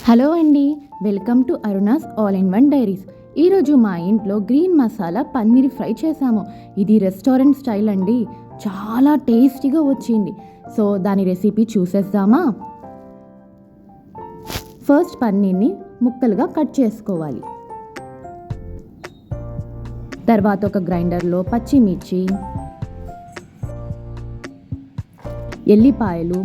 Hello అండి, welcome to Aruna's all in one diaries. ఈరోజు మా ఇంట్లో గ్రీన్ మసాలా పన్నీర్ ఫ్రై చేసాము. ఇది రెస్టారెంట్ స్టైల్ అండి, చాలా టేస్టీగా వచ్చింది. సో దాని రెసిపీ చూసేద్దామా? ఫస్ట్ పన్నీర్ని ముక్కలుగా కట్ చేసుకోవాలి. తర్వాత ఒక గ్రైండర్లో పచ్చిమిర్చి, ఎల్లిపాయలు,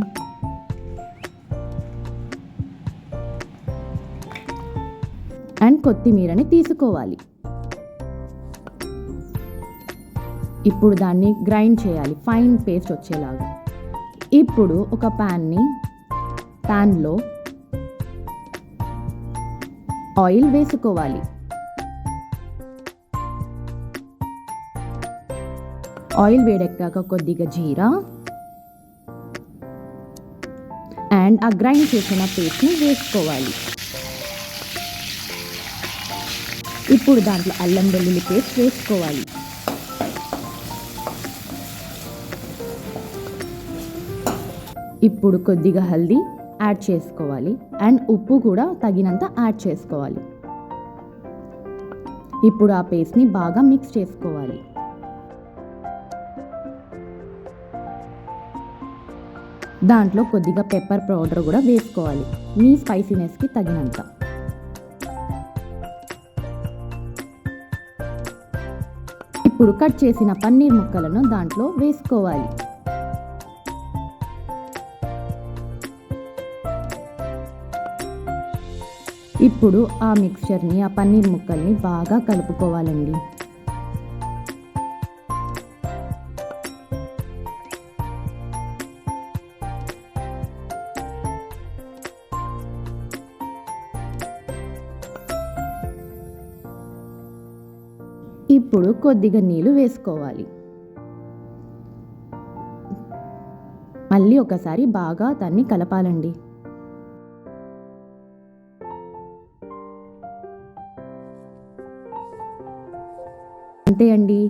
అండ్ కొత్తిమీరని తీసుకోవాలి. ఇప్పుడు దాన్ని గ్రైండ్ చేయాలి, ఫైన్ పేస్ట్ వచ్చేలాగా. ఇప్పుడు ఒక ప్యాన్లో ఆయిల్ వేసుకోవాలి. ఆయిల్ వేడెక్కాక కొద్దిగా జీరా అండ్ ఆ గ్రైండ్ చేసిన పేస్ట్ని వేసుకోవాలి. ఇప్పుడు దాంట్లో అల్లం వెల్లుల్లి పేస్ట్ వేసుకోవాలి. ఇప్పుడు కొద్దిగా హల్దీ యాడ్ చేసుకోవాలి అండ్ ఉప్పు కూడా తగినంత యాడ్ చేసుకోవాలి. ఇప్పుడు ఆ పేస్ట్ని బాగా మిక్స్ చేసుకోవాలి. దాంట్లో కొద్దిగా పెప్పర్ పౌడర్ కూడా వేసుకోవాలి, మీ స్పైసీనెస్కి తగినంత. ఇప్పుడు కట్ చేసిన పన్నీర్ ముక్కలను దాంట్లో వేసుకోవాలి. ఇప్పుడు ఆ మిక్స్చర్ని, ఆ పన్నీర్ ముక్కల్ని బాగా కలుపుకోవాలండి. ఇప్పుడు కొద్దిగా నీళ్ళు వేసుకోవాలి. మళ్ళీ ఒకసారి బాగా దాన్ని కలపాలండి. అంతే అండి.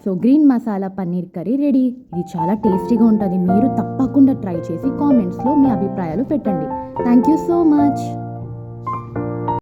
So green masala paneer curry ready. ఇది చాలా టేస్టీగా ఉంటుంది. మీరు తప్పకుండా ట్రై చేసి కామెంట్స్లో మీ అభిప్రాయాలు పెట్టండి. Thank you so much.